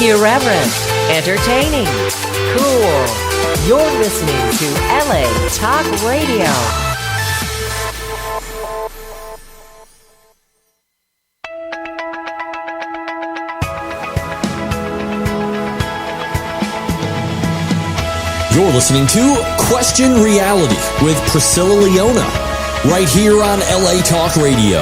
Irreverent, entertaining, cool. You're listening to LA Talk Radio. You're listening to Question Reality with Priscilla Leona, right here on LA Talk Radio.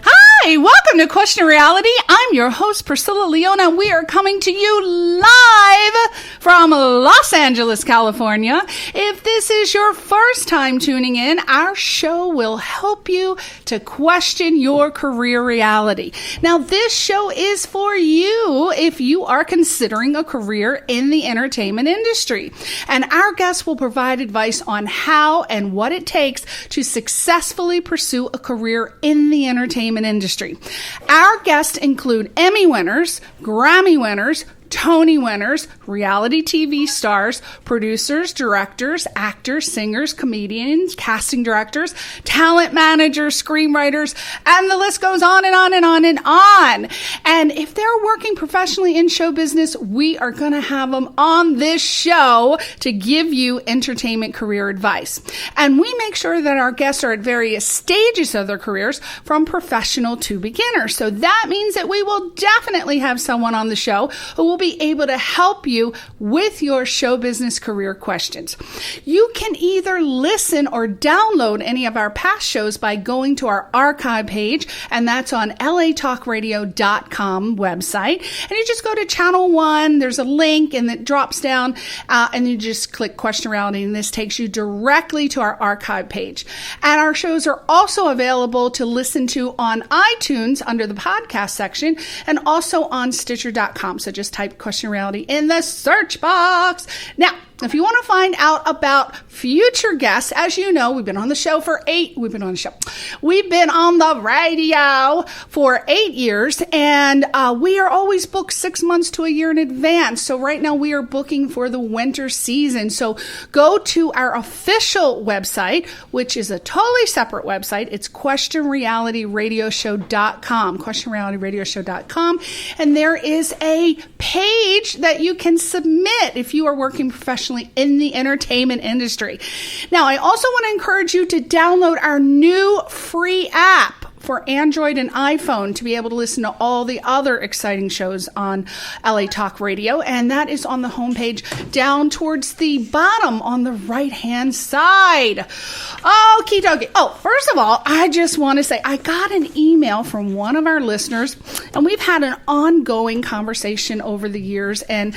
Hi, welcome to Question Reality. I'm your host, Priscilla Leona. We are coming to you live from Los Angeles, California. If this is your first time tuning in, our show will help you to question your career reality. Now, this show is for you if you are considering a career in the entertainment industry. And our guests will provide advice on how and what it takes to successfully pursue a career in the entertainment industry. Our guests include Emmy winners, Grammy winners, Tony winners, reality TV stars, producers, directors, actors, singers, comedians, casting directors, talent managers, screenwriters, and the list goes on and on and on and on. And if they're working professionally in show business, we are going to have them on this show to give you entertainment career advice. And we make sure that our guests are at various stages of their careers, from professional to beginner. So that means that we will definitely have someone on the show who will be able to help you with your show business career questions. You can either listen or download any of our past shows by going to our archive page, and that's on latalkradio.com website. And you just go to channel 1, there's a link, and it drops down, and you just click Question Reality, and this takes you directly to our archive page. And our shows are also available to listen to on iTunes under the podcast section, and also on Stitcher.com. So just type Question Reality in the search box. Now, if you want to find out about future guests, as you know, we've been on the radio for 8 years, and we are always booked 6 months to a year in advance. So right now we are booking for the winter season. So go to our official website, which is a totally separate website. It's questionrealityradioshow.com, questionrealityradioshow.com. And there is a page that you can submit if you are working professionally in the entertainment industry. Now, I also want to encourage you to download our new free app for Android and iPhone to be able to listen to all the other exciting shows on LA Talk Radio. And that is on the homepage down towards the bottom on the right-hand side. Okie dokie. Oh, first of all, I just want to say I got an email from one of our listeners, and we've had an ongoing conversation over the years. And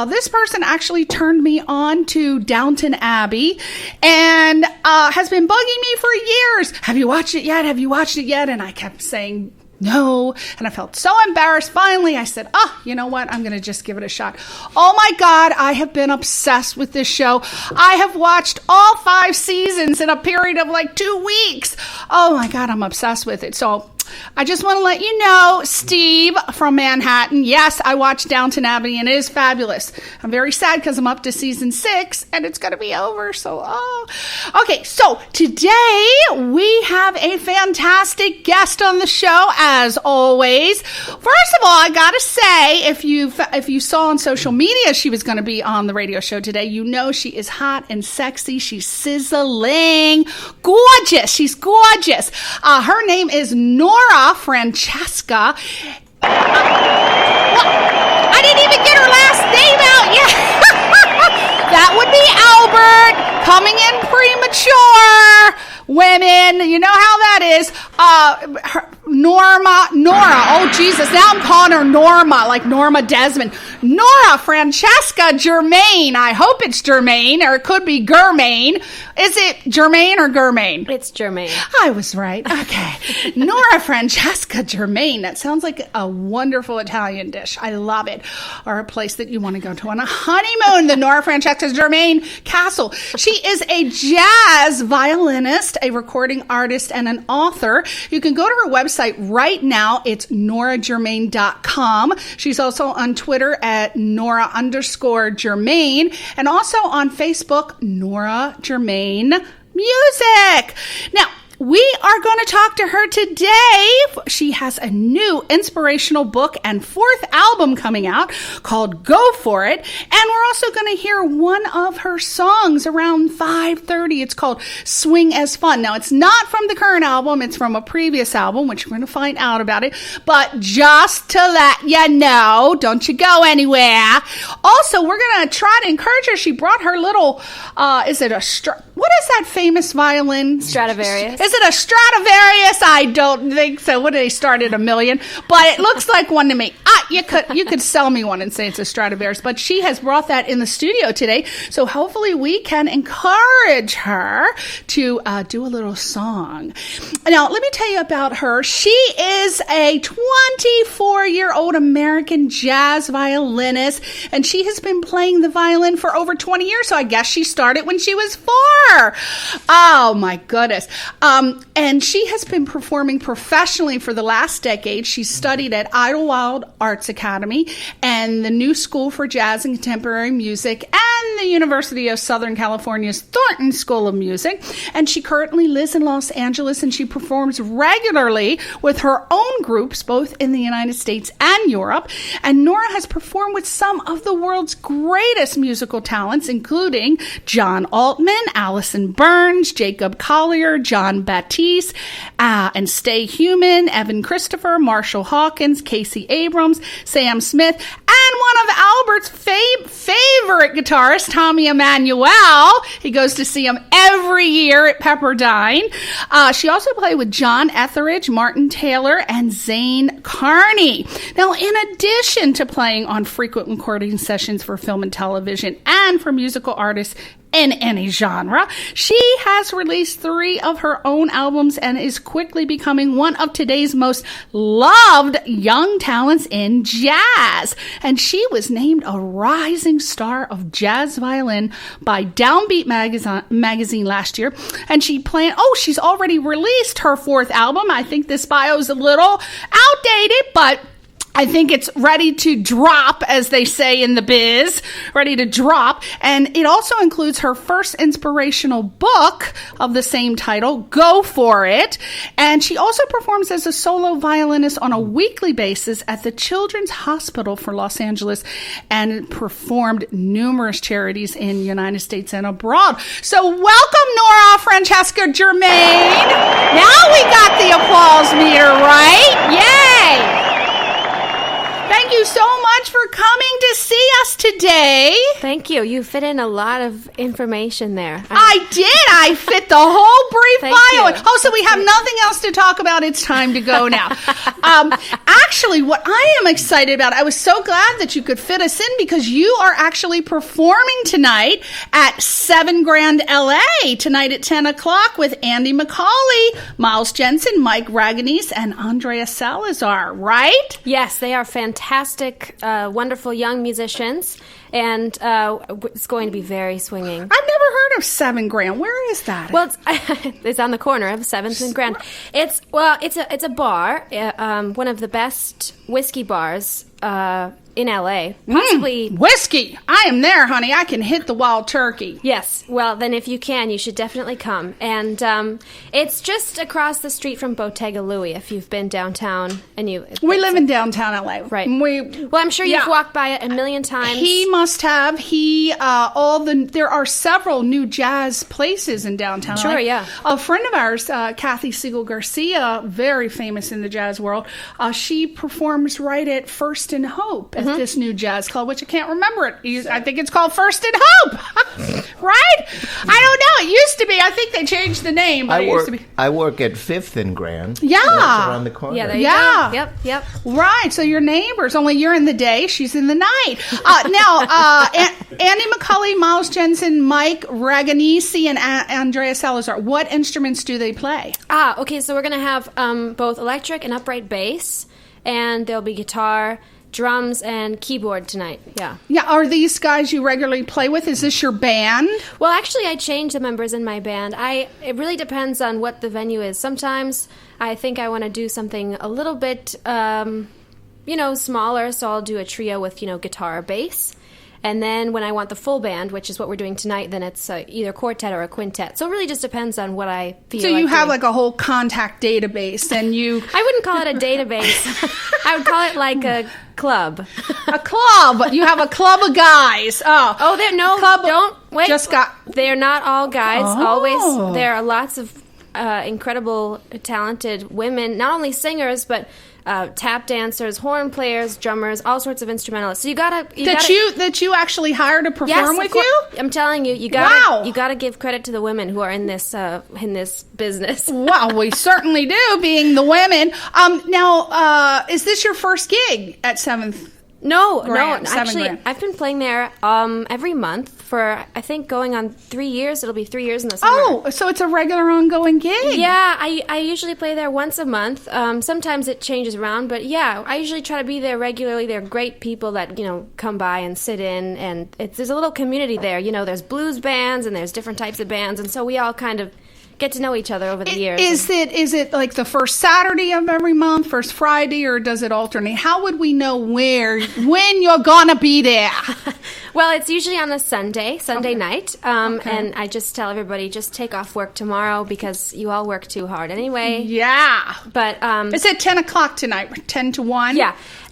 this person actually turned me on to Downton Abbey and has been bugging me for years. Have you watched it yet? Have you watched it yet? And I kept saying no, and I felt so embarrassed. Finally, I said, you know what? I'm going to just give it a shot. Oh my God, I have been obsessed with this show. I have watched all 5 seasons in a period of like 2 weeks. Oh my God, I'm obsessed with it. So I just want to let you know, Steve from Manhattan, yes, I watched Downton Abbey, and it is fabulous. I'm very sad because I'm up to season 6, and it's going to be over, Okay, so today we have a fantastic guest on the show, as always. First of all, I got to say, if you saw on social media she was going to be on the radio show today, you know she is hot and sexy. She's sizzling. Gorgeous. She's gorgeous. Her name is Nora Francesca. I didn't even get her last name out yet. That would be Albert, coming in premature. Women, you know how that is. Nora. Oh, Jesus. Now I'm calling her Norma, like Norma Desmond. Nora Francesca Germain. I hope it's Germain, or it could be Germain. Is it Germain or Germain? It's Germain. I was right. Okay. Nora Francesca Germain. That sounds like a wonderful Italian dish. I love it. Or a place that you want to go to on a honeymoon, the Nora Francesca Germain Castle. She is a jazz violinist, a recording artist, and an author. You can go to her website right now. It's noragermain.com. She's also on Twitter at Nora_Germain, and also on Facebook, Nora Germain Music. Now, we are are going to talk to her today. She has a new inspirational book and 4th album coming out called Go For It. And we're also going to hear one of her songs around 5:30. It's called Swing as Fun. Now, it's not from the current album. It's from a previous album, which we're going to find out about it. But just to let you know, don't you go anywhere. Also, we're going to try to encourage her. She brought her little, what is that famous violin? Stradivarius. Is it a Stradivarius? I don't think so. What did they start at $1 million? But it looks like one to me. You could sell me one and say it's a Stradivarius. But she has brought that in the studio today. So hopefully we can encourage her to do a little song. Now, let me tell you about her. She is a 24-year-old American jazz violinist, and she has been playing the violin for over 20 years, so I guess she started when she was 4. Oh, my goodness. And she has been performing professionally for the last decade. She studied at Idlewild Arts Academy and the New School for Jazz and Contemporary Music and the University of Southern California's Thornton School of Music. And she currently lives in Los Angeles, and she performs regularly with her own groups, both in the United States and Europe. And Nora has performed with some of the world's greatest musical talents, including John Altman, Allison Burns, Jacob Collier, John Batiste, and Stay Human, Evan Christopher, Marshall Hawkins, Casey Abrams, Sam Smith, and one of Albert's favorite guitarists, Tommy Emmanuel. He goes to see him every year at Pepperdine. She also played with John Etheridge, Martin Taylor, and Zane Carney. Now, in addition to playing on frequent recording sessions for film and television and for musical artists in any genre, she has released 3 of her own albums and is quickly becoming one of today's most loved young talents in jazz. And she was named a rising star of jazz violin by Downbeat magazine last year. And she's already released her 4th album. I think this bio is a little outdated, but I think it's ready to drop, as they say in the biz, ready to drop. And it also includes her first inspirational book of the same title, Go For It. And she also performs as a solo violinist on a weekly basis at the Children's Hospital for Los Angeles and performed numerous charities in the United States and abroad. So welcome, Nora Francesca Germain. Now we got the applause meter, right? Yay! Thank you so much for coming to see us today. Thank you. You fit in a lot of information there. I did. I fit the whole brief bio. You. Oh, so we have nothing else to talk about. It's time to go now. Actually, what I am excited about, I was so glad that you could fit us in because you are actually performing tonight at 7 Grand LA tonight at 10 o'clock with Andy McCauley, Miles Jensen, Mike Raganese, and Andrea Salazar, right? Yes, they are fantastic, wonderful young musicians, and it's going to be very swinging. I've never heard of 7 Grand. Where is that? Well, it's on the corner of 7th and Grand. It's a bar, one of the best whiskey bars in LA. Possibly whiskey. I am there, honey. I can hit the wild turkey. Yes. Well, then if you can, you should definitely come. And it's just across the street from Bottega Louie. If you've been downtown, and we live in downtown LA, right? Well, I'm sure you've walked by it a million times. He must have. There are several new jazz places in downtown. Sure, LA. yeah. A friend of ours, Kathy Siegel Garcia, very famous in the jazz world. She performs right at First and Hope at this new jazz club, which I can't remember it. I think it's called First and Hope, right? I don't know. It used to be. I think they changed the name. But I work at 5th and Grand. Yeah. That's around the corner. Yeah, there you go. Yep. Right. So you're neighbors. Only you're in the day. She's in the night. Andy McCauley, Miles Jensen, Mike Raganese, and Andrea Salazar. What instruments do they play? Okay. So we're going to have both electric and upright bass, and there'll be guitar, drums, and keyboard tonight. Yeah. Are these guys you regularly play with? Is this your band? Well, actually, I change the members in my band. It really depends on what the venue is. Sometimes I think I want to do something a little bit, smaller, so I'll do a trio with, guitar or bass. And then when I want the full band, which is what we're doing tonight, then it's either quartet or a quintet. So it really just depends on what I feel. So you have like a whole contact database, and you... I wouldn't call it a database. I would call it like a club. A club. You have a club of guys. Oh, they're no. Club Don't wait. Just got. They're not all guys. Oh. Always, there are lots of incredible, talented women. Not only singers, but tap dancers, horn players, drummers, all sorts of instrumentalists. So you gotta that you actually hire to perform with you. I'm telling you, you gotta give credit to the women who are in this business. Well, we certainly do, being the women. Now, is this your first gig at 7th? No, Grand, actually, Grand. I've been playing there every month for, I think, going on 3 years. It'll be 3 years in the summer. Oh, so it's a regular ongoing gig. Yeah, I usually play there once a month. Sometimes it changes around, but yeah, I usually try to be there regularly. They're great people that, come by and sit in, and there's a little community there. There's blues bands, and there's different types of bands, and so we all kind of get to know each other over the years. Is it like the first Saturday of every month, first Friday, or does it alternate? How would we know when you're gonna be there? Well, it's usually on a Sunday night, and I just tell everybody, just take off work tomorrow because you all work too hard anyway. Yeah. But it's at 10 o'clock tonight, 10 to 1?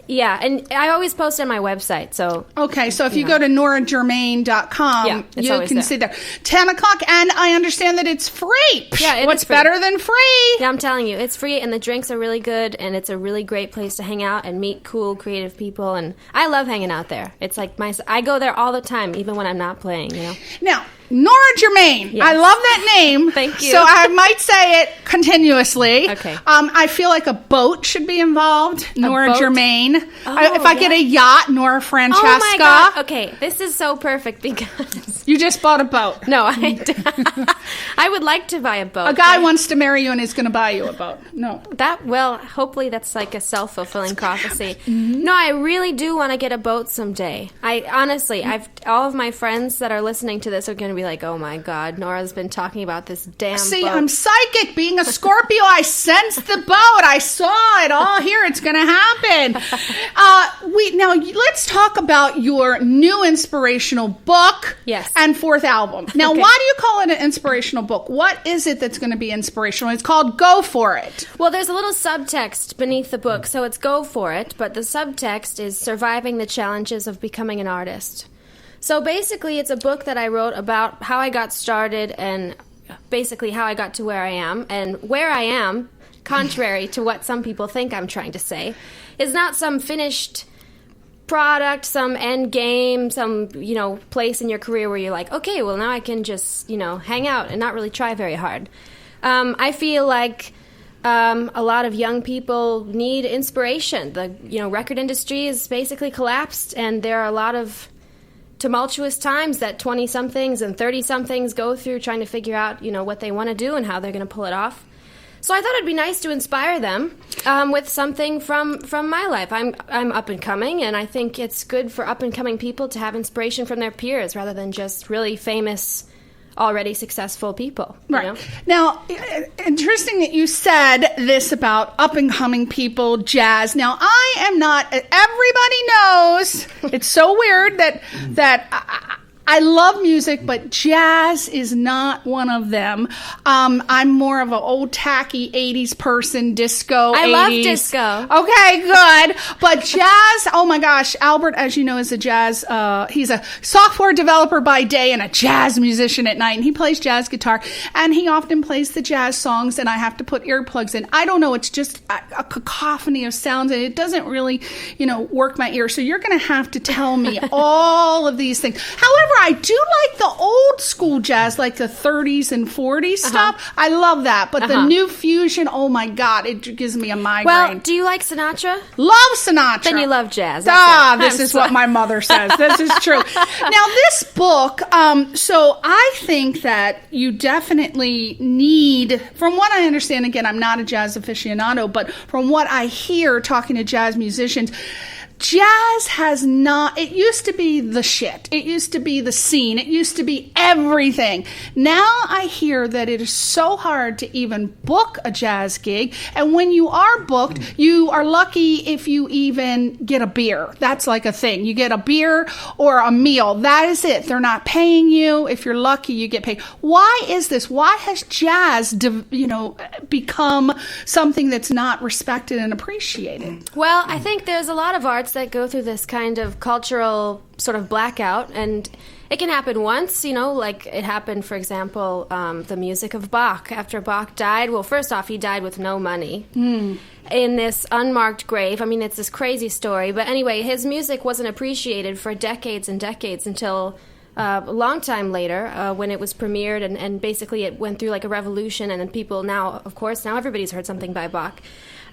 Yeah, and I always post on my website, so... Okay, so if you go to noragermain.com, you can see there. 10 o'clock, and I understand that it's free. Yeah, What's free. Better than free? Yeah, I'm telling you, it's free, and the drinks are really good, and it's a really great place to hang out and meet cool, creative people, and I love hanging out there. It's like I go there all the time, even when I'm not playing, Now, Nora Germain. Yes. I love that name. Thank you. So I might say it continuously. Okay. I feel like a boat should be involved. Nora boat? Germain. Oh, if I get a yacht, Nora Francesca. Oh my God. Okay, this is so perfect because... You just bought a boat. No, I would like to buy a boat. A guy wants to marry you and is going to buy you a boat. No. Hopefully that's like a self-fulfilling prophecy. Mm-hmm. No, I really do want to get a boat someday. Honestly, all of my friends that are listening to this are going to be like, oh my God, Nora's been talking about this damn See, boat. I'm psychic. Being a Scorpio, I sensed the boat. I saw it all here. It's going to happen. Now, let's talk about your new inspirational book. Yes. And 4th album. Now, Okay. why do you call it an inspirational book? What is it that's going to be inspirational? It's called Go For It. Well, there's a little subtext beneath the book, so it's Go For It, but the subtext is surviving the challenges of becoming an artist. So basically, it's a book that I wrote about how I got started and basically how I got to where I am. And where I am, contrary to what some people think I'm trying to say, is not some finished product, some end game, some, place in your career where you're like, okay, well, now I can just, hang out and not really try very hard. I feel like a lot of young people need inspiration. The, record industry is basically collapsed, and there are a lot of tumultuous times that 20-somethings and 30-somethings go through trying to figure out, what they want to do and how they're going to pull it off. So I thought it'd be nice to inspire them with something from my life. I'm up and coming, and I think it's good for up and coming people to have inspiration from their peers rather than just really famous, already successful people. Right. Now, interesting that you said this about up and coming people, jazz. Now, I am not. Everybody knows it's so weird that I love music, but jazz is not one of them. I'm more of an old tacky 80s person, disco. I 80s. love disco. Okay, good. But jazz, oh my gosh, Albert, as you know, is a jazz, he's a software developer by day and a jazz musician at night. And he plays jazz guitar, and he often plays the jazz songs, and I have to put earplugs in. I don't know, it's just a cacophony of sounds, and it doesn't really, work my ear. So you're going to have to tell me all of these things. However, I do like the old school jazz, like the 30s and 40s stuff. I love that. But the new fusion, oh my God, it gives me a migraine. Well, do you like Sinatra? Love Sinatra. Then you love jazz. This is what my mother says. This is true. Now, this book, so I think that you definitely need, from what I understand, again, I'm not a jazz aficionado, but from what I hear talking to jazz musicians, jazz has not, it used to be the shit. It used to be the scene. It used to be everything. Now I hear that it is so hard to even book a jazz gig. And when you are booked, you are lucky if you even get a beer. That's like a thing. You get a beer or a meal. That is it. They're not paying you. If you're lucky, you get paid. Why is this? Why has jazz, become something that's not respected and appreciated? Well, I think there's a lot of arts that go through this kind of cultural sort of blackout, and it can happen once, like it happened, for example, the music of Bach. After Bach died, well, first off, he died with no money in this unmarked grave. I mean, it's this crazy story. But anyway, his music wasn't appreciated for decades and decades until a long time later when it was premiered, and basically it went through like a revolution, and then people now, of course, now everybody's heard something by Bach.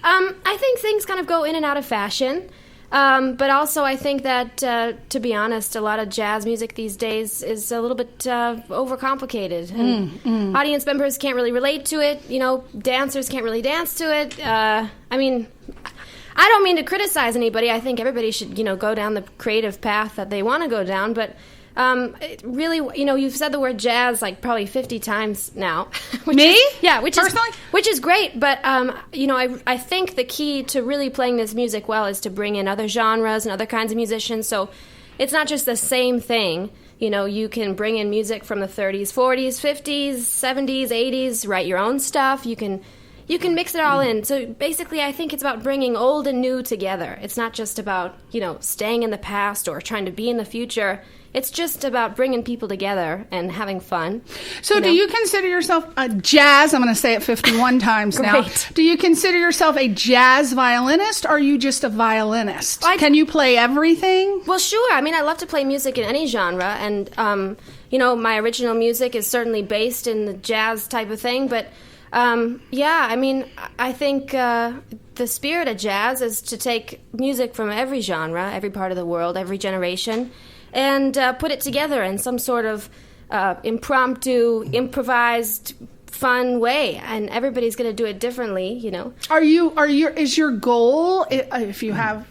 I think things kind of go in and out of fashion. But also I think that, to be honest, a lot of jazz music these days is a little bit overcomplicated. And audience members can't really relate to it. Dancers can't really dance to it. I mean, I don't mean to criticize anybody. I think everybody should, go down the creative path that they want to go down. But really, you've said the word jazz like probably 50 times now. Me? Personally? Which is great. But, I think the key to really playing this music well is to bring in other genres and other kinds of musicians. So it's not just the same thing. You can bring in music from the 30s, 40s, 50s, 70s, 80s, write your own stuff. You can mix it all in. So basically, I think it's about bringing old and new together. It's not just about, staying in the past or trying to be in the future. It's just about bringing people together and having fun. So do you consider yourself a jazz, I'm going to say it 51 times now. Do you consider yourself a jazz violinist, or are you just a violinist? Can you play everything? Well, sure. I mean, I love to play music in any genre. And, my original music is certainly based in the jazz type of thing. But, I think the spirit of jazz is to take music from every genre, every part of the world, every generation, and put it together in some sort of impromptu, improvised, fun way. And everybody's going to do it differently, Is your goal, if you have,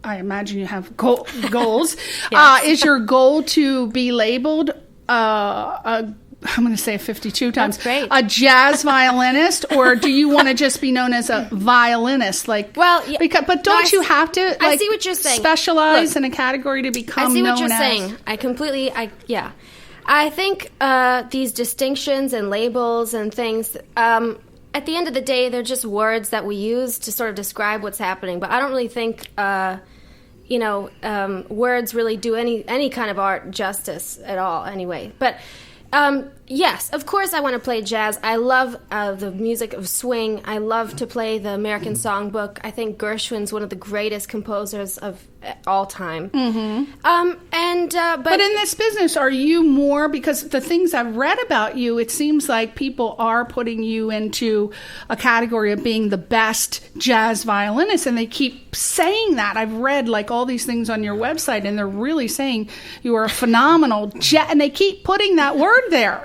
I imagine you have goals, Yes. Is your goal to be labeled I'm going to say it 52 times. That's great. A jazz violinist, or do you want to just be known as a violinist? But don't you have to? I see what you're saying. Specialize in a category to become known as. I see what you're saying. I think these distinctions and labels and things. At the end of the day, they're just words that we use to sort of describe what's happening. But I don't really think. Words really do any kind of art justice at all. Anyway, but. Yes, of course I want to play jazz. I love the music of swing. I love to play the American Songbook. I think Gershwin's one of the greatest composers of all time. Mm-hmm. But in this business, are you more, because the things I've read about you, it seems like people are putting you into a category of being the best jazz violinist, and they keep saying that. I've read like all these things on your website, and they're really saying you are a phenomenal jazz, and they keep putting that word there.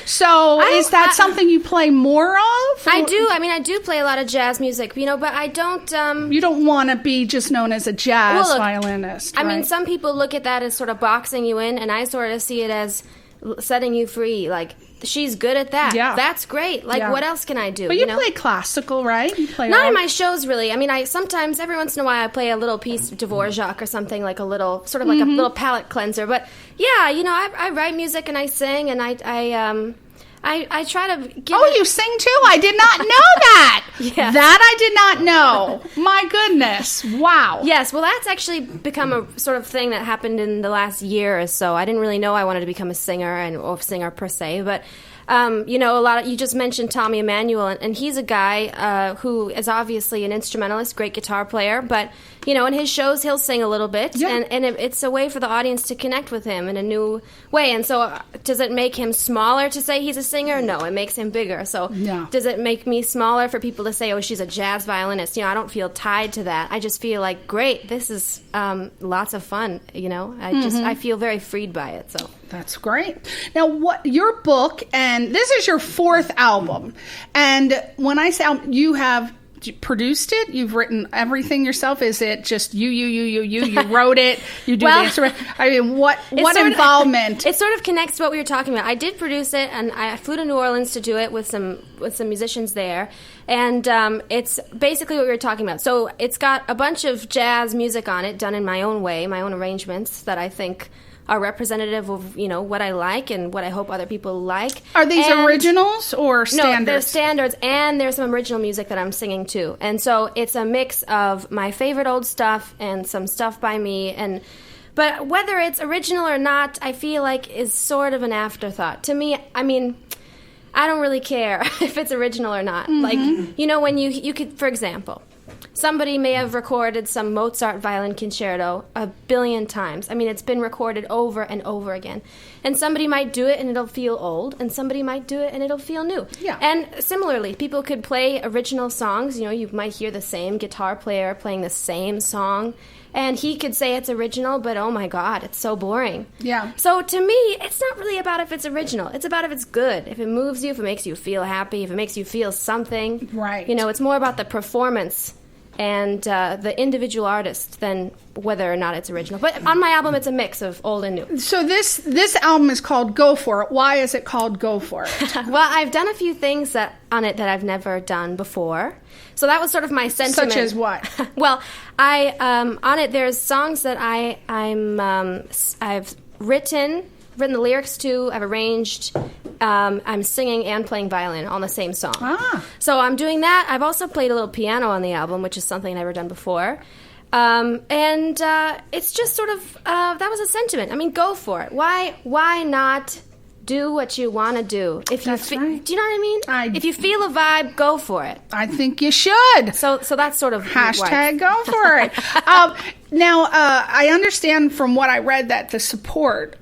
So is that something you play more of? I do. I mean, I do play a lot of jazz music, but I don't... You don't want to be just known as a jazz violinist, right? I mean, some people look at that as sort of boxing you in, and I sort of see it as setting you free. Like, she's good at that. Yeah. That's great. Like, what else can I do? But you play classical, right? You play Not in my shows, really. I mean, I sometimes, every once in a while, I play a little piece of Dvorak or something, like a little, sort of like a little palate cleanser. But, yeah, I write music and I sing, and I try to give you sing too? I did not know that. Yes. That I did not know. My goodness. Wow. Yes, well, that's actually become a sort of thing that happened in the last year or so. I didn't really know I wanted to become a singer or singer per se, but you just mentioned Tommy Emmanuel, and he's a guy who is obviously an instrumentalist, great guitar player, but, in his shows he'll sing a little bit, and it's a way for the audience to connect with him in a new way. And so does it make him smaller to say he's a singer? No, it makes him bigger. So does it make me smaller for people to say, oh, she's a jazz violinist? I don't feel tied to that. I just feel like, great, this is lots of fun, I feel very freed by it, so... That's great. Now, your book, and this is your 4th album, and when I say you have produced it? You've written everything yourself? Is it just you wrote it, you do the instrument? I mean, what involvement? It sort of connects to what we were talking about. I did produce it, and I flew to New Orleans to do it with some musicians there. And it's basically what we were talking about. So it's got a bunch of jazz music on it, done in my own way, my own arrangements that I think are representative of, what I like and what I hope other people like. Are these originals or standards? No, they're standards, and there's some original music that I'm singing too. And so it's a mix of my favorite old stuff and some stuff by me. But whether it's original or not, I feel like is sort of an afterthought. To me, I mean, I don't really care if it's original or not. Like, when you could, for example, somebody may have recorded some Mozart violin concerto 1 billion times. I mean, it's been recorded over and over again. And somebody might do it and it'll feel old, and somebody might do it and it'll feel new. Yeah. And similarly, people could play original songs. You might hear the same guitar player playing the same song, and he could say it's original, but oh my God, it's so boring. Yeah. So to me, it's not really about if it's original. It's about if it's good, if it moves you, if it makes you feel happy, if it makes you feel something. Right. It's more about the performance and the individual artist than whether or not it's original. But on my album, it's a mix of old and new. So this album is called Go For It. Why is it called Go For It? Well, I've done a few things on it that I've never done before. So that was sort of my sentiment. Such as what? Well, on it, there's songs that I've written the lyrics to, I've arranged, I'm singing and playing violin on the same song. So I'm doing that. I've also played a little piano on the album, which is something I've never done before. And it's just sort of, that was a sentiment. I mean, go for it. Why not do what you want to do? That's right. Do you know what I mean? If you feel a vibe, go for it. I think you should. So that's sort of hashtag go for it. Now, I understand from what I read that the support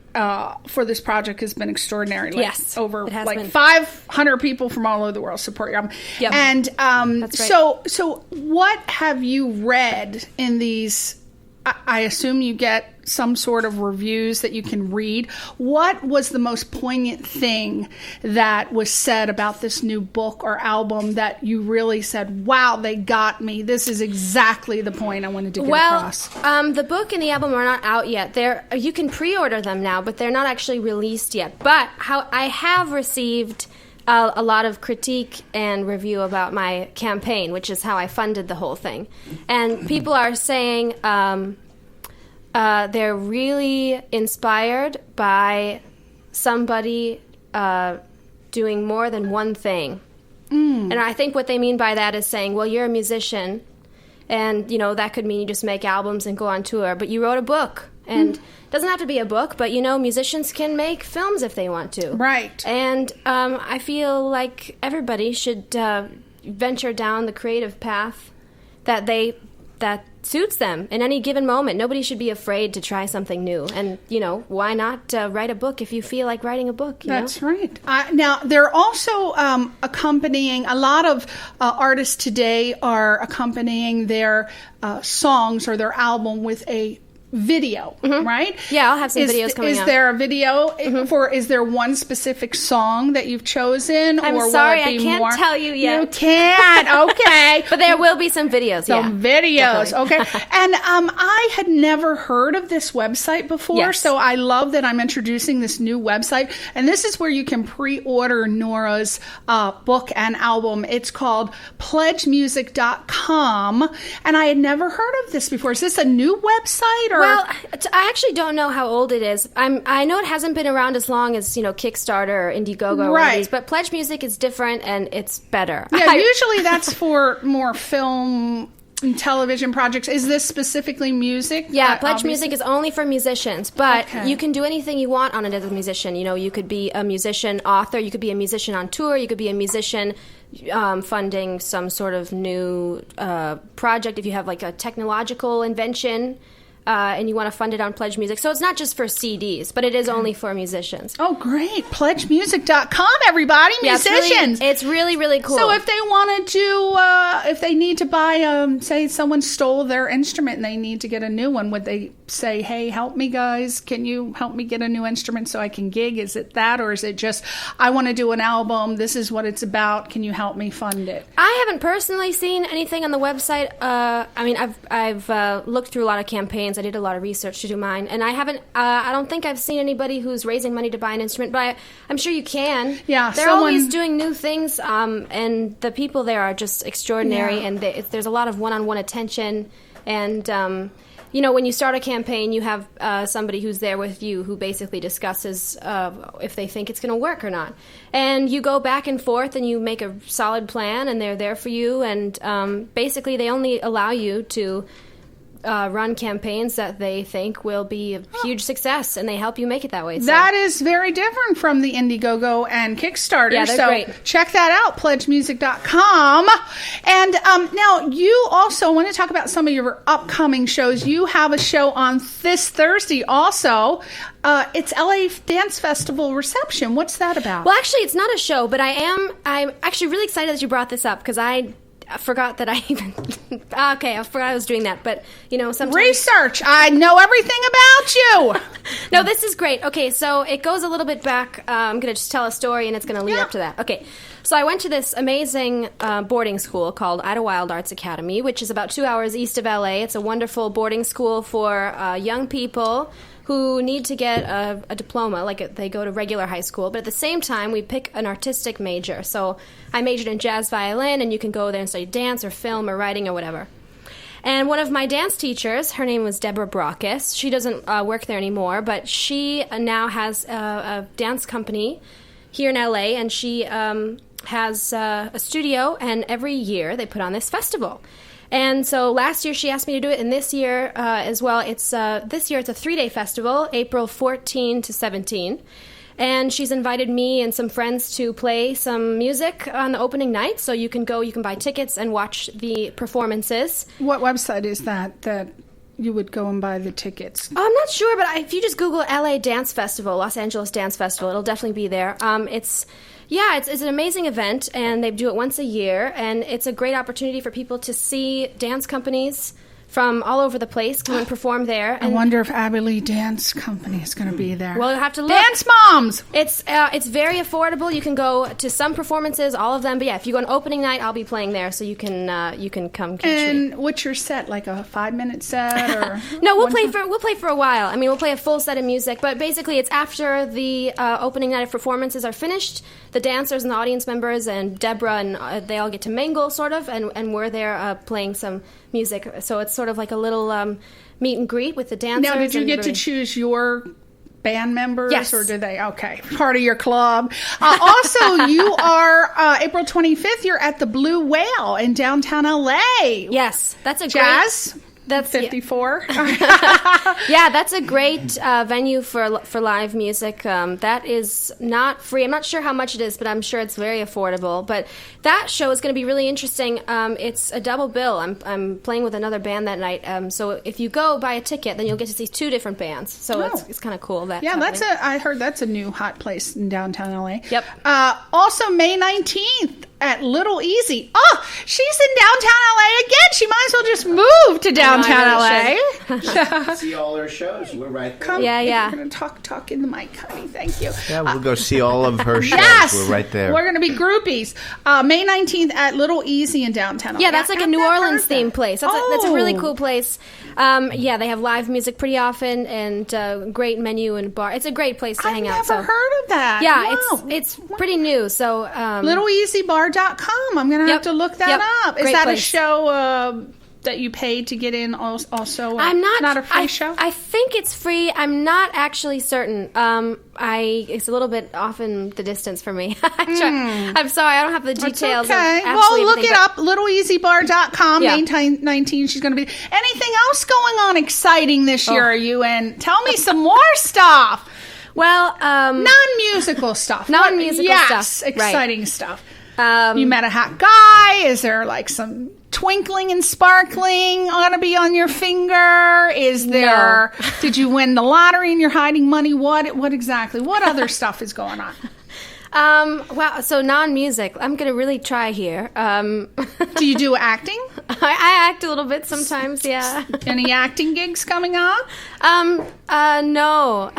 for this project has been extraordinary. Yes, over it has like been. 500 people from all over the world support your album. Yep. And That's right. So what have you read in these? I assume you get some sort of reviews that you can read. What was the most poignant thing that was said about this new book or album that you really said, wow, they got me. This is exactly the point I wanted to get across. The book and the album are not out yet. You can pre-order them now, but they're not actually released yet. But I have received a lot of critique and review about my campaign, which is how I funded the whole thing. And people are saying they're really inspired by somebody doing more than one thing. And I think what they mean by that is saying, well, you're a musician, and that could mean you just make albums and go on tour, but you wrote a book. And it doesn't have to be a book, but musicians can make films if they want to. Right. And I feel like everybody should venture down the creative path that suits them in any given moment. Nobody should be afraid to try something new. And, why not write a book if you feel like writing a book? That's right. Now, they're also accompanying, a lot of artists today are accompanying their songs or their album with a video, right? Yeah, I'll have some videos coming up. Is out. there a video is there one specific song that you've chosen? I'm sorry, I can't tell you yet. You can't, okay. But there will be some videos, videos, definitely. okay. And I had never heard of this website before, so I love that I'm introducing this new website. And this is where you can pre-order Nora's book and album. It's called pledgemusic.com. And I had never heard of this before. Is this a new website? Well, I actually don't know how old it is. I know it hasn't been around as long as Kickstarter or Indiegogo or one of these, but Pledge Music is different and it's better. Yeah, usually that's for more film and television projects. Is this specifically music? Yeah, Pledge Music is only for musicians, but you can do anything you want on it as a musician. You could be a musician author, you could be a musician on tour, you could be a musician funding some sort of new project if you have like a technological invention. And you want to fund it on Pledge Music. So it's not just for CDs, but it is only for musicians. Oh, great. PledgeMusic.com, everybody. Musicians. It's really, really cool. So if they wanted to if they need to buy, say someone stole their instrument and they need to get a new one, would they say, hey, help me guys, can you help me get a new instrument so I can gig? Is it that, or is it just, I want to do an album, this is what it's about, can you help me fund it? I haven't personally seen anything on the website. I mean, I've looked through a lot of campaigns. I did a lot of research to do mine, and I don't think I've seen anybody who's raising money to buy an instrument, but I'm sure you can. Yeah, they're always doing new things, and the people there are just extraordinary, and there's a lot of one-on-one attention, and when you start a campaign, you have somebody who's there with you who basically discusses if they think it's going to work or not. And you go back and forth and you make a solid plan, and they're there for you. And basically, they only allow you to run campaigns that they think will be a huge success, and they help you make it that way. So. That is very different from the Indiegogo and Kickstarter. Yeah, they're great. Check that out, pledgemusic.com. And now you also want to talk about some of your upcoming shows. You have a show on this Thursday also. It's LA Dance Festival Reception. What's that about? Well, actually, it's not a show, but I'm actually really excited that you brought this up, because I forgot that I even... I forgot I was doing that, but, sometimes... Research! I know everything about you! No, this is great. Okay, so it goes a little bit back. I'm going to just tell a story, and it's going to lead up to that. Okay, so I went to this amazing boarding school called Idlewild Arts Academy, which is about 2 hours east of LA. It's a wonderful boarding school for young people who need to get a diploma, like they go to regular high school. But at the same time, we pick an artistic major. So I majored in jazz violin, and you can go there and study dance or film or writing or whatever. And one of my dance teachers, her name was Deborah Brockis. She doesn't work there anymore, but she now has a dance company here in LA, and she has a studio, and every year they put on this festival. And so last year she asked me to do it, and this year as well. This year it's a 3-day festival, April 14 to 17. And she's invited me and some friends to play some music on the opening night. So you can buy tickets and watch the performances. What website is that you would go and buy the tickets? I'm not sure, but if you just Google LA Dance Festival, Los Angeles Dance Festival, it'll definitely be there. It's an amazing event, and they do it once a year, and it's a great opportunity for people to see dance companies from all over the place come and perform there. I wonder if Abbey Lee Dance Company is going to be there. Well, you'll have to look. Dance Moms! It's very affordable. You can go to some performances, all of them. But yeah, if you go on opening night, I'll be playing there, so you can come catch me. And what's your set? Like a 5-minute set, or no? We'll play for a while. I mean, we'll play a full set of music, but basically, it's after the opening night of performances are finished. The dancers and the audience members and Deborah and they all get to mingle, sort of, and we're there playing some music. So it's sort of like a little meet and greet with the dancers. Now, did you get to choose your band members? Yes. Or did they? Okay. Part of your club. Also, you are, April 25th, you're at the Blue Whale in downtown LA. Yes. That's a Jazz? great... That's 54. Yeah, that's a great venue for live music. That is not free. I'm not sure how much it is, but I'm sure it's very affordable. But that show is going to be really interesting. It's a double bill. I'm playing with another band that night. So if you go buy a ticket, then you'll get to see 2 different bands. So it's kind of cool. I heard that's a new hot place in downtown LA. Yep. Also, May 19th. At Little Easy. Oh, she's in downtown LA again. She might as well just move to downtown LA. See all her shows. We're right there. Come, yeah. We're going to talk in the mic, honey. Thank you. Yeah, we'll go see all of her shows. Yes, we're right there. We're going to be groupies. May 19th at Little Easy in downtown LA. Yeah, that's like a New Orleans themed place. That's a really cool place. Yeah, they have live music pretty often, and great menu and bar. It's a great place to hang out. I've never heard of that. Yeah, wow. it's pretty new. So LittleEasyBar.com. I'm going to have to look that up. Is Great that place. A show that you paid to get in also? I'm not a free show? I think it's free. I'm not actually certain. It's a little bit off in the distance for me. I'm sorry, I don't have the details. Okay. Well, look it up. LittleEasyBar.com. Yeah. May 19. She's going to be. Anything else going on exciting this year? Are you in? Tell me some more stuff. Well, non-musical stuff. Non-musical stuff. Yes, exciting right. stuff. You met a hot guy. Is there like some twinkling and sparkling ought to be on your finger? Is there? No. Did you win the lottery and you're hiding money? What exactly? What other stuff is going on? Wow. So non-music. I'm gonna really try here. Do you do acting? I act a little bit sometimes. Yeah. Any acting gigs coming up? No. No.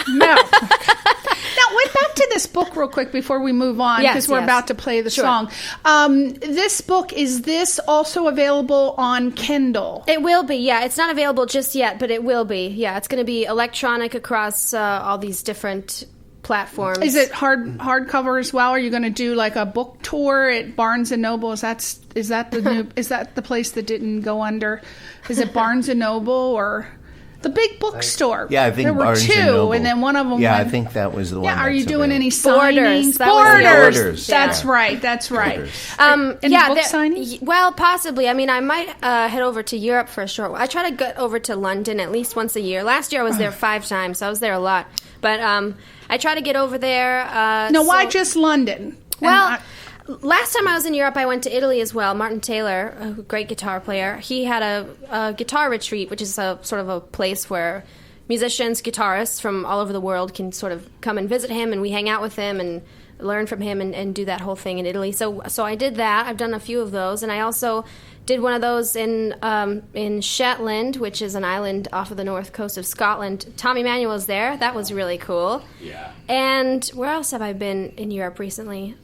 Now, wait back to this book real quick before we move on, Yes, because we're yes. about to play the song. This book, is this also available on Kindle? It will be. Yeah. It's not available just yet, but it will be. Yeah. It's going to be electronic across all these different platforms. Is it hardcover as well? Are you going to do like a book tour at Barnes and Noble? Is that the new? Is that the place that didn't go under? Is it Barnes and Noble or the big bookstore? Yeah, I think there were Barnes two, and Noble. and then one of them. Yeah, I went, think that was the one. Yeah, are you that's doing any available. signings? That was the Borders. Borders. That's Yeah. right. That's right. Borders. Any book signings? Well, possibly. I mean, I might head over to Europe for a short while. I try to get over to London at least once a year. Last year I was there 5 times, so I was there a lot. But I try to get over there. No, why just London? Well, last time I was in Europe, I went to Italy as well. Martin Taylor, a great guitar player, he had a guitar retreat, which is a sort of a place where musicians, guitarists from all over the world can sort of come and visit him, and we hang out with him and learn from him and do that whole thing in Italy. So I did that. I've done a few of those, and I also did one of those in Shetland, which is an island off of the north coast of Scotland. Tommy Emmanuel was there. That was really cool. Yeah. And where else have I been in Europe recently?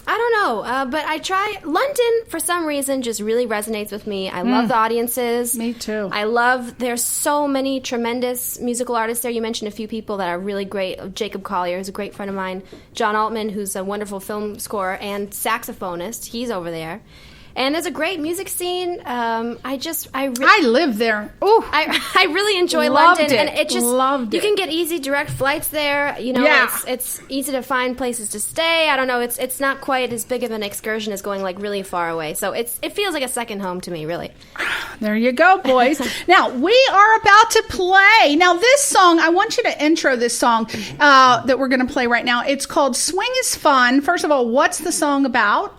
I don't know, but I try. London, for some reason, just really resonates with me. I love the audiences. Me too. There's so many tremendous musical artists there. You mentioned a few people that are really great. Jacob Collier is a great friend of mine. John Altman, who's a wonderful film scorer and saxophonist, he's over there. And there's a great music scene. I live there. Ooh, I really enjoy Loved London, it. and it just Loved you it. can get easy direct flights there. You know, Yeah. it's easy to find places to stay. I don't know. It's not quite as big of an excursion as going like really far away. So it feels like a second home to me, really. there you go, boys. Now, we are about to play. Now, this song, I want you to intro this song that we're going to play right now. It's called Swing is Fun. First of all, what's the song about?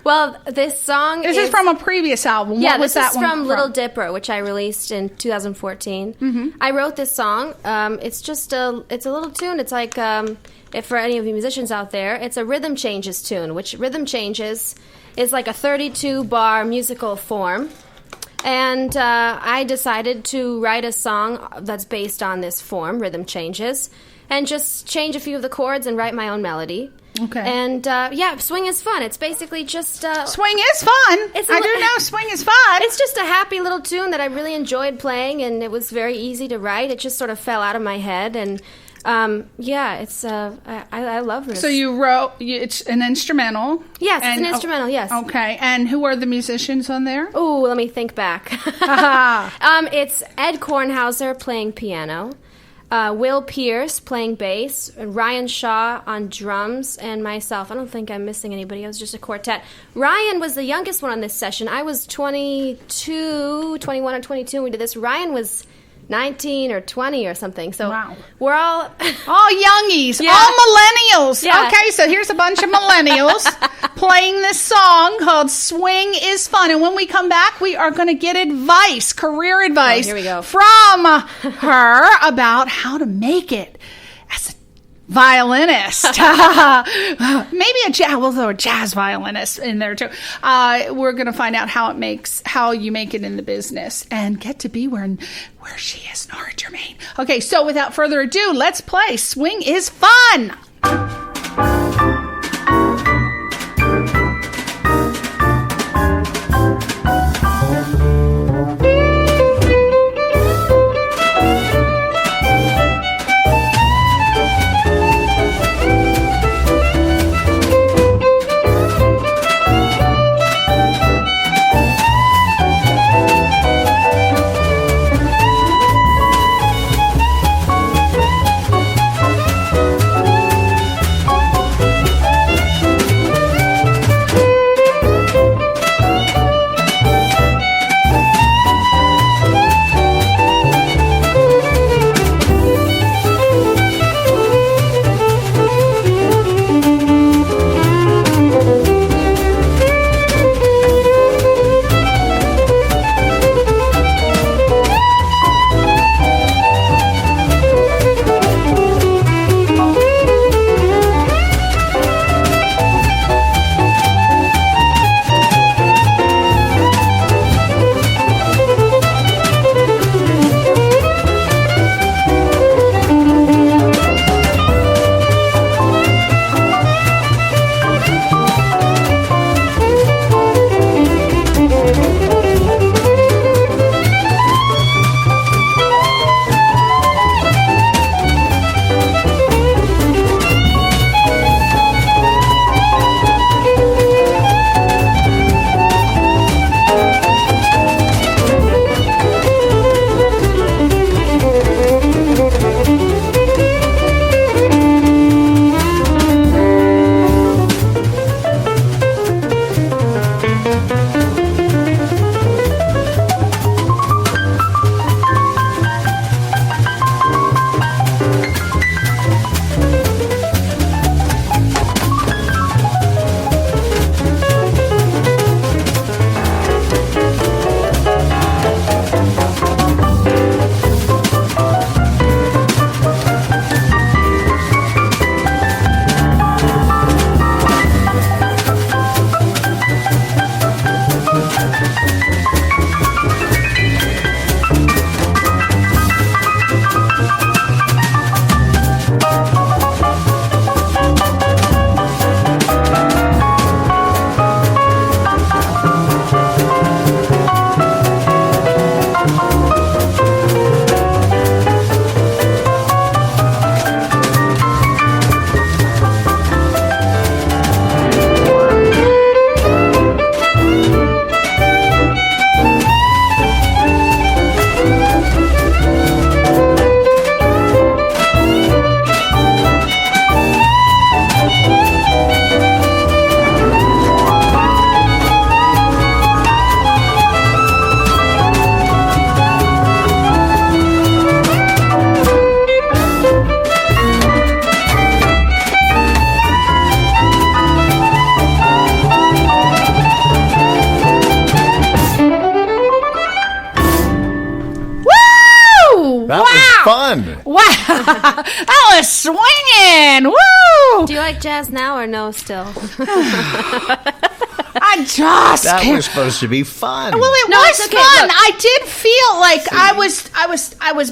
Well, this song This is from a previous album. Yeah, what was this that is one from Little Dipper, which I released in 2014. Mm-hmm. I wrote this song. It's just it's a little tune. It's like, if for any of you musicians out there, it's a rhythm changes tune, which rhythm changes is like a 32-bar musical form. And I decided to write a song that's based on this form, rhythm changes, and just change a few of the chords and write my own melody. Okay. And swing is fun. It's basically just Swing is fun. I do know swing is fun. It's just a happy little tune that I really enjoyed playing, and it was very easy to write. It just sort of fell out of my head, and it's I love this. So you wrote, it's an instrumental. Yes, it's an instrumental. Yes. Okay, and who are the musicians on there? Oh, let me think back. It's Ed Kornhauser playing piano. Will Pierce playing bass, Ryan Shaw on drums, and myself. I don't think I'm missing anybody. It was just a quartet. Ryan was the youngest one on this session. I was 21 or 22 when we did this. Ryan was 19 or 20 or something. So wow. We're all... all youngies, Yeah. all millennials. Yeah. Okay, so here's a bunch of millennials playing this song called Swing is Fun. And when we come back, we are going to get advice, career advice here we go. from her about how to make it as a violinist. Maybe we'll throw a jazz violinist in there too. We're going to find out how you make it in the business and get to be where she is, Nora Germain. Okay, so without further ado, let's play Swing is Fun. fun. Wow. That was swinging. Woo! Do you like jazz now or no still? I just That can't. was supposed to be fun. Well, it No, was it's okay, fun. look. I did feel like I was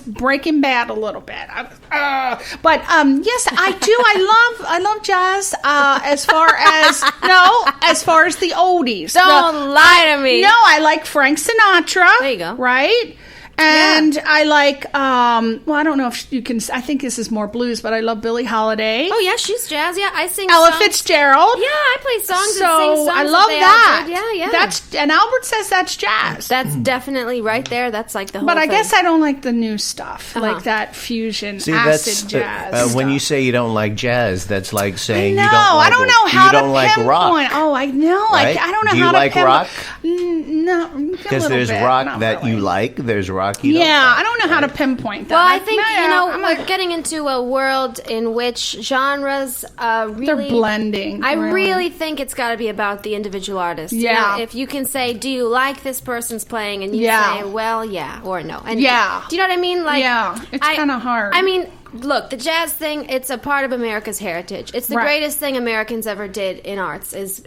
breaking bad a little bit. But yes, I do. I love jazz. As far as the oldies. Don't lie to me. No, I like Frank Sinatra. There you go. Right. And I like, well, I don't know if you can, I think this is more blues, but I love Billie Holiday. Oh, yeah, she's jazz. Yeah, I sing Ella songs. Fitzgerald. Yeah, I play songs and sing So songs. I love they that. all did. Yeah. And Albert says that's jazz. That's definitely right there. That's like the whole But I thing. guess I don't like the new stuff, Uh-huh. like that fusion See, acid jazz. when stuff. you say you don't like jazz, that's like saying No, you don't like I don't know how you to don't like pinpoint. rock. Oh, I know. Right? I don't know Do you how like to rock? No, Because there's rock that you like. There's rock you don't Yeah, like. I don't know how to pinpoint that. Well, I think, I'm we're getting into a world in which genres really... they're blending. I really think it's got to be about the individual artist. Yeah. If you can say, do you like this person's playing? And you Yeah. say, well, yeah, or no. And Yeah. Do you know what I mean? Like, Yeah, it's kinda hard. I mean, look, the jazz thing, it's a part of America's heritage. It's the Right. greatest thing Americans ever did in arts is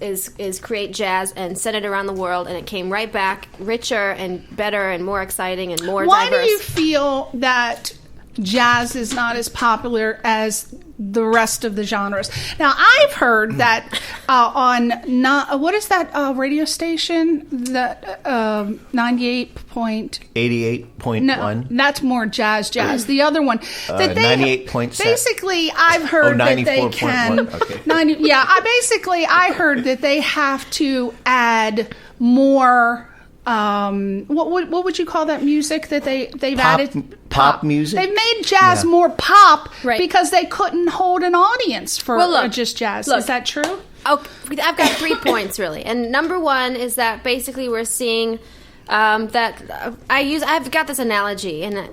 create jazz and send it around the world, and it came right back richer and better and more exciting and more Why diverse. do you feel that jazz is not as popular as the rest of the genres? Now, I've heard that what is that radio station? That 88.1. No, that's more jazz. The other one, that they 98.7. Basically, I've heard that they 94.1. can. Okay. 90. Yeah, I heard that they have to add more. What would you call that music that they've added? Pop music? They've made jazz Yeah. more pop Right. because they couldn't hold an audience for Well, look, just jazz. look. Is that true? Oh, I've got 3 points really, and number one is that basically we're seeing that I've got this analogy, and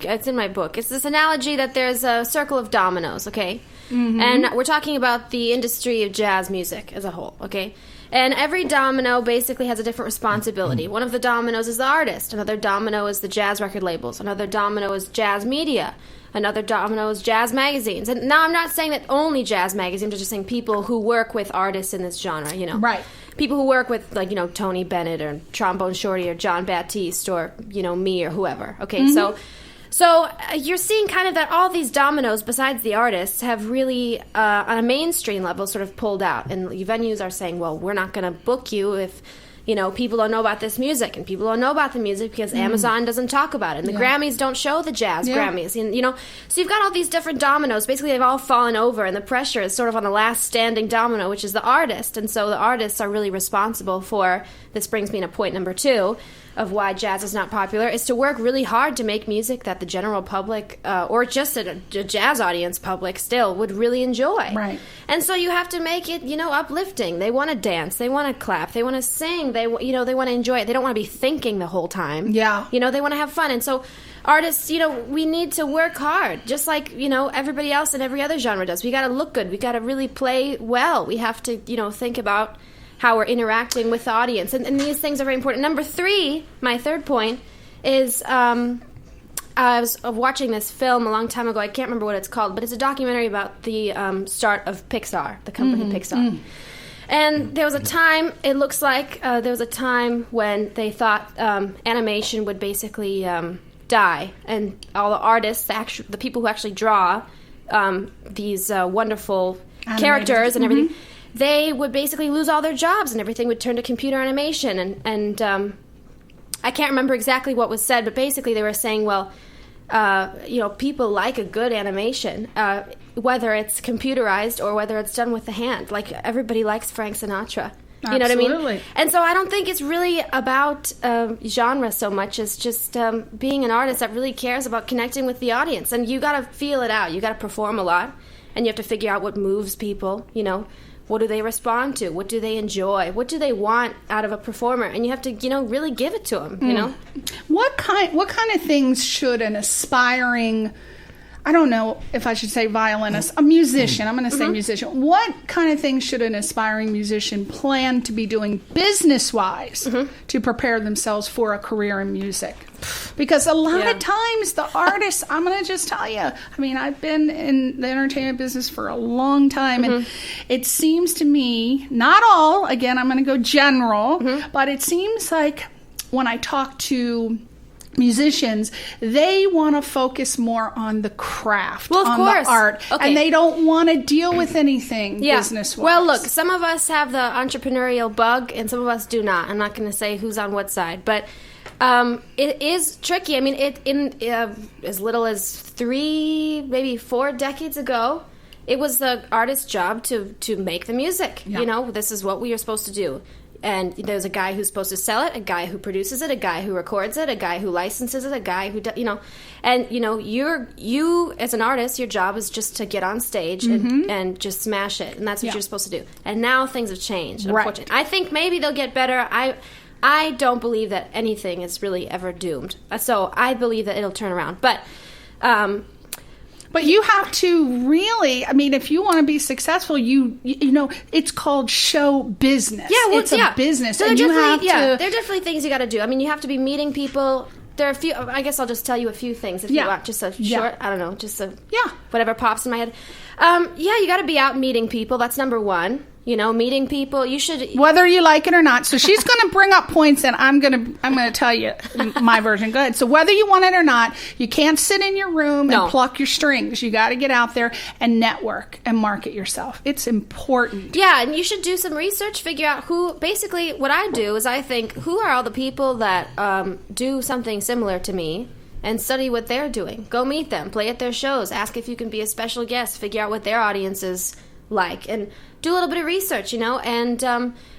it's in my book. It's this analogy that there's a circle of dominoes, okay, and we're talking about the industry of jazz music as a whole, okay. And every domino basically has a different responsibility. One of the dominoes is the artist. Another domino is the jazz record labels. Another domino is jazz media. Another domino is jazz magazines. And now I'm not saying that only jazz magazines. I'm just saying people who work with artists in this genre, you know. Right. People who work with, like, you know, Tony Bennett or Trombone Shorty or John Baptiste or, you know, me or whoever. Okay, so you're seeing kind of that all these dominoes, besides the artists, have really, on a mainstream level, sort of pulled out. And venues are saying, well, we're not going to book you if, you know, people don't know about this music. And people don't know about the music because Amazon doesn't talk about it. And the Grammys don't show the jazz Grammys. And, you know, so you've got all these different dominoes. Basically, they've all fallen over. And the pressure is sort of on the last standing domino, which is the artist. And so the artists are really responsible for, this brings me to point number 2, of why jazz is not popular, is to work really hard to make music that the general public or just a jazz audience public still would really enjoy. Right. And so you have to make it, you know, uplifting. They want to dance, they want to clap, they want to sing, they want to enjoy it. They don't want to be thinking the whole time. Yeah. You know, they want to have fun. And so artists, you know, we need to work hard, just like, you know, everybody else in every other genre does. We got to look good. We got to really play well. We have to, you know, think about how we're interacting with the audience. And these things are very important. Number 3, my third point, is I was watching this film a long time ago. I can't remember what it's called, but it's a documentary about the start of Pixar, the company Pixar. And there was a time, it looks like, there was a time when they thought animation would basically die. And all the artists, the people who actually draw these wonderful characters and everything, they would basically lose all their jobs and everything would turn to computer animation. And I can't remember exactly what was said, but basically they were saying, well, you know, people like a good animation, whether it's computerized or whether it's done with the hand. Like, everybody likes Frank Sinatra. You know what I mean? Absolutely. And so I don't think it's really about genre so much as just being an artist that really cares about connecting with the audience. And you got to feel it out. You got to perform a lot, and you have to figure out what moves people, you know. What do they respond to? What do they enjoy? What do they want out of a performer? And you have to, you know, really give it to them, you know? What kind of things should an aspiring, I don't know if I should say violinist, a musician, I'm going to say musician, what kind of things should an aspiring musician plan to be doing business-wise to prepare themselves for a career in music? Because a lot of times the artists, I'm going to just tell you, I mean, I've been in the entertainment business for a long time, and it seems to me, not all, again, I'm going to go general, but it seems like when I talk to musicians, they want to focus more on the craft, well, of on course. the art, and they don't want to deal with anything business-wise. Well, look, some of us have the entrepreneurial bug, and some of us do not. I'm not going to say who's on what side, but it is tricky. I mean, as little as 3, maybe 4 decades ago, it was the artist's job to make the music. You know, this is what we are supposed to do. And there's a guy who's supposed to sell it, a guy who produces it, a guy who records it, a guy who licenses it, a guy who, and you as an artist, your job is just to get on stage and just smash it, and that's what you're supposed to do. And now things have changed, unfortunately. I think maybe they'll get better. I don't believe that anything is really ever doomed, so I believe that it'll turn around. But you have to really, I mean, if you want to be successful, you know, it's called show business. Yeah, well, it's a business. So and you have there are definitely things you got to do. I mean, you have to be meeting people. There are a few, I guess I'll just tell you a few things if you want. Just a short, I don't know, just a, whatever pops in my head. You got to be out meeting people. That's number one. You know, meeting people. You should, whether you like it or not. So she's going to bring up points, and I'm going to tell you my version. Go ahead. So whether you want it or not, you can't sit in your room and pluck your strings. You got to get out there and network and market yourself. It's important. Yeah, and you should do some research. Figure out who. Basically, what I do is I think, who are all the people that do something similar to me, and study what they're doing. Go meet them. Play at their shows. Ask if you can be a special guest. Figure out what their audience is like, and do a little bit of research, you know. And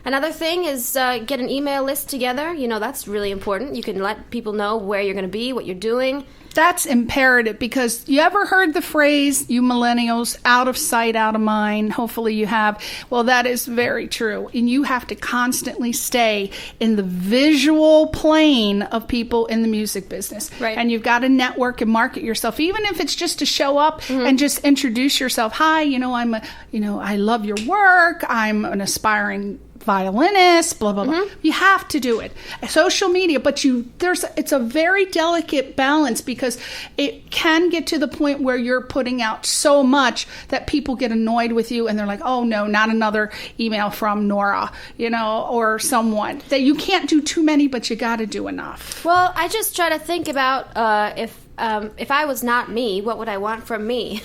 another thing is get an email list together. You know, that's really important. You can let people know where you're going to be, what you're doing. That's imperative, because you ever heard the phrase, you millennials, out of sight, out of mind? Hopefully you have. Well, that is very true. And you have to constantly stay in the visual plane of people in the music business. Right. And you've got to network and market yourself, even if it's just to show up and just introduce yourself. Hi, I love your work. I'm an aspiring violinist, blah, blah, blah. You have to do it. Social media, but it's a very delicate balance, because it can get to the point where you're putting out so much that people get annoyed with you, and they're like, oh no, not another email from Nora, or someone. That you can't do too many, but you got to do enough. Well, I just try to think about if I was not me, what would I want from me?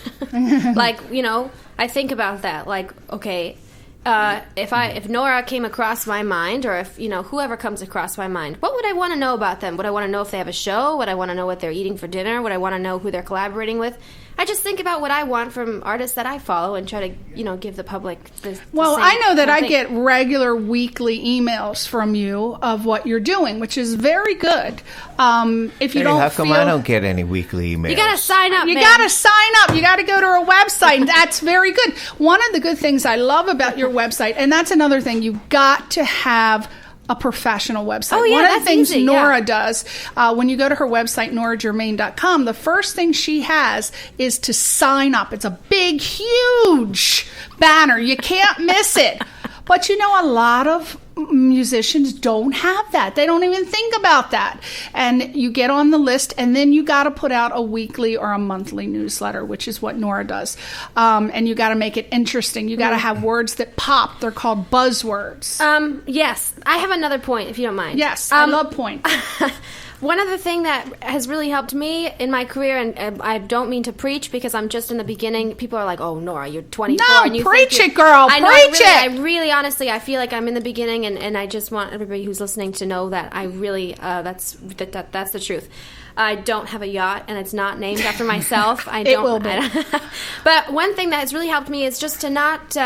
I think about that. Like, okay, if Nora came across my mind, or if, whoever comes across my mind, what would I want to know about them? Would I want to know if they have a show? Would I want to know what they're eating for dinner? Would I want to know who they're collaborating with? I just think about what I want from artists that I follow and try to, give the public the Well, same I know that I thing. get regular weekly emails from you of what you're doing, which is very good. If you don't how come I don't get any weekly emails? You got to sign up, You man. got to sign up. You got to go to our website. And that's very good. One of the good things I love about your website, and that's another thing, you got to have a professional website. Oh, yeah, One of the that's things easy, Nora does, when you go to her website, noragermain.com, the first thing she has is to sign up. It's a big, huge banner. You can't miss it. But a lot of musicians don't have that. They don't even think about that. And you get on the list, and then you got to put out a weekly or a monthly newsletter, which is what Nora does. And you got to make it interesting. You got to have words that pop. They're called buzzwords. Yes. I have another point, if you don't mind. Yes, I love points. One other thing that has really helped me in my career, and I don't mean to preach because I'm just in the beginning. People are like, "Oh, Nora, you're 24." No, and you preach think it, girl. I know, preach it. I really, honestly, I feel like I'm in the beginning, and I just want everybody who's listening to know that I really, that's the truth. I don't have a yacht, and it's not named after myself. It will be. But one thing that has really helped me is just to not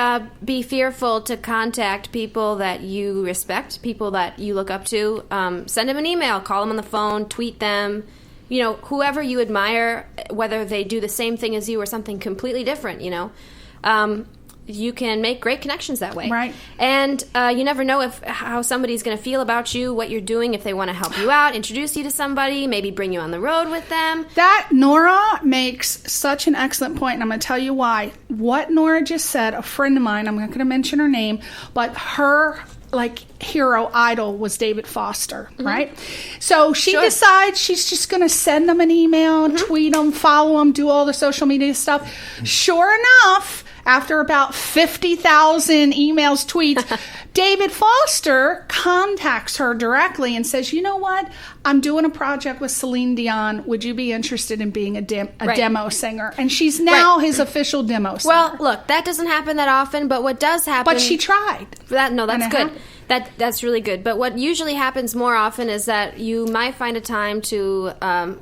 be fearful to contact people that you respect, people that you look up to. Send them an email, call them on the phone, tweet them. Whoever you admire, whether they do the same thing as you or something completely different, you can make great connections that way. Right. And you never know how somebody's going to feel about you, what you're doing, if they want to help you out, introduce you to somebody, maybe bring you on the road with them. That Nora makes such an excellent point, and I'm going to tell you why. What Nora just said, a friend of mine, I'm not going to mention her name, but her hero idol was David Foster, right? So she decides she's just going to send them an email, tweet them, follow them, do all the social media stuff. Sure enough, after about 50,000 emails, tweets, David Foster contacts her directly and says, you know what? I'm doing a project with Celine Dion. Would you be interested in being a demo singer? And she's now his official demo singer. Well, look, that doesn't happen that often, but what does happen... But she tried. That's good. That's really good. But what usually happens more often is that you might find a time to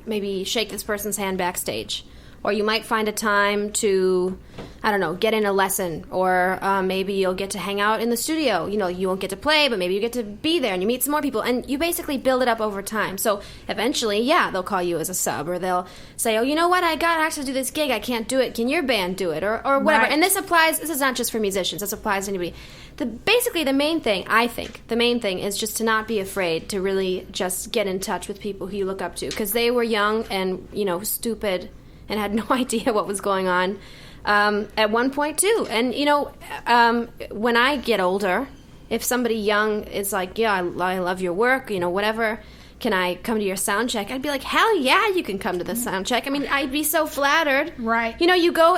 maybe shake this person's hand backstage. Or you might find a time to, I don't know, get in a lesson. Or maybe you'll get to hang out in the studio. You know, you won't get to play, but maybe you get to be there and you meet some more people. And you basically build it up over time. So eventually, they'll call you as a sub. Or they'll say, oh, you know what? I got access to this gig. I can't do it. Can your band do it? Or whatever. Right. And this is not just for musicians. This applies to anybody. Basically, the main thing is just to not be afraid to really just get in touch with people who you look up to. Because they were young and, stupid and had no idea what was going on at one point, too. And, when I get older, if somebody young is like, I love your work, whatever, can I come to your sound check? I'd be like, hell yeah, you can come to the sound check. I mean, I'd be so flattered. Right. You go,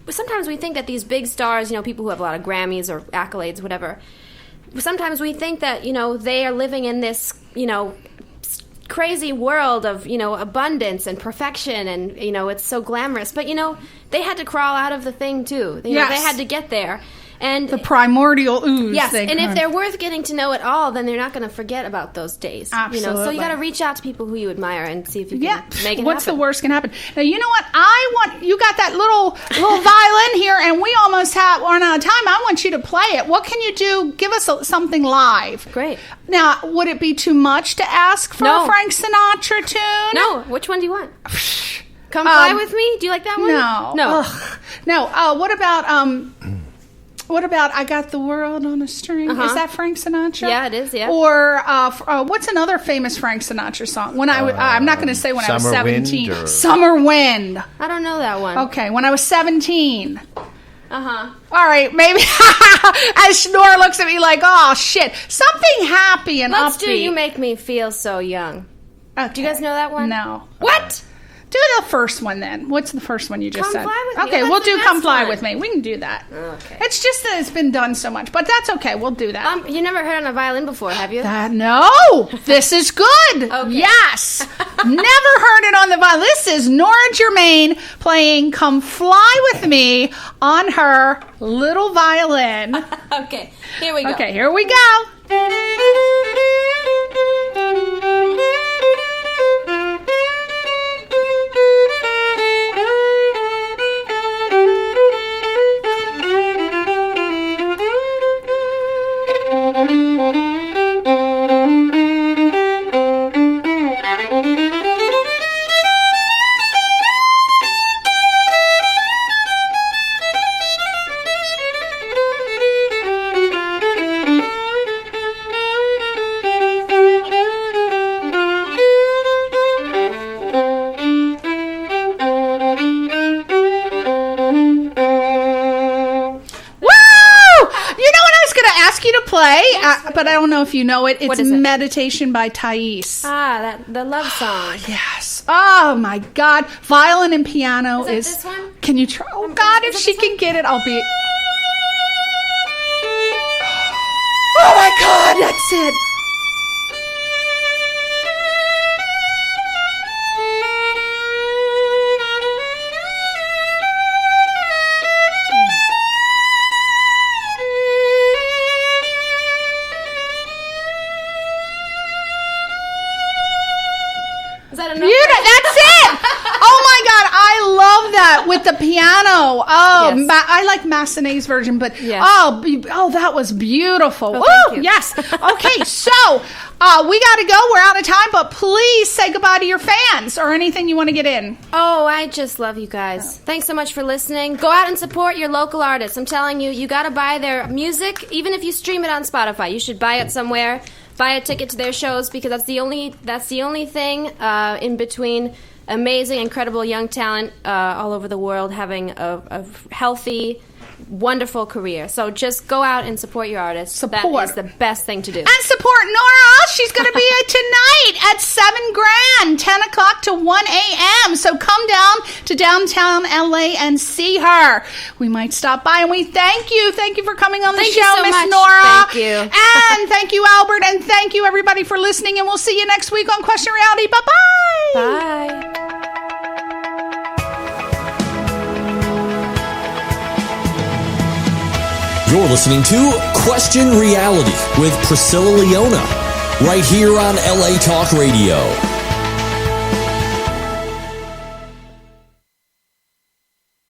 sometimes we think that these big stars, people who have a lot of Grammys or accolades, whatever, sometimes we think that, they are living in this, crazy world of abundance and perfection, and it's so glamorous, but they had to crawl out of the thing too. They had to get there, and the primordial ooze. Yes, and if they're worth getting to know at all, then they're not going to forget about those days. Absolutely. So you got to reach out to people who you admire and see if you can make it What's happen. the worst can happen? Now you know what you got that little violin here, and we almost run out of time. I want you to play it. What can you do? Give us something live. Great. Now, would it be too much to ask for a Frank Sinatra tune? No. Which one do you want? Come Fly With Me? Do you like that one? No. No. What about I Got the World on a String? Is that Frank Sinatra? Yeah, it is, yeah. Or what's another famous Frank Sinatra song? I'm not going to say when I was 17. Summer Wind. I don't know that one. Okay, when I was 17. Uh-huh. All right, maybe as Nora looks at me like, oh, shit. Something happy and Let's upbeat. do You Make Me Feel So Young. Okay. Do you guys know that one? No. What? Do the first one then. What's the first one you just said? Come Fly With Me. Okay, Oh, we'll that's the do best Come Fly one. With Me. We can do that. Okay. It's just that it's been done so much, but that's okay. We'll do that. You never heard on a violin before, have you? No, this is good. Okay. Yes. Never heard it on the violin. This is Nora Germain playing Come Fly With Me on her little violin. Okay, here we go. Okay, here we go. But I don't know if you know it. It's Meditation by Thais. The love song. Yes. Oh my God. Violin and piano is. This one? Can you try? Oh God, if she can get it, I'll be. Oh my God, that's it. With the piano. Oh, yes. I like Massenet's version, but yes. That was beautiful. Oh, yes. Okay, so we got to go. We're out of time, but please say goodbye to your fans or anything you want to get in. Oh, I just love you guys. Thanks so much for listening. Go out and support your local artists. I'm telling you, you got to buy their music, even if you stream it on Spotify. You should buy it somewhere. Buy a ticket to their shows because that's the only thing in between amazing, incredible young talent all over the world having a healthy, wonderful career. So just go out and support your artists. Support. That is the best thing to do. And support Nora. She's going to be tonight at 7 Grand, 10 o'clock to 1 a.m. So come down to downtown LA and see her. We might stop by, and we thank you. Thank you for coming on the Thank you show, so Miss much. Nora. Thank you. And thank you, Albert. And thank you, everybody, for listening. And we'll see you next week on Question Reality. Bye-bye. Bye. You're listening to Question Reality with Priscilla Leona, right here on LA Talk Radio.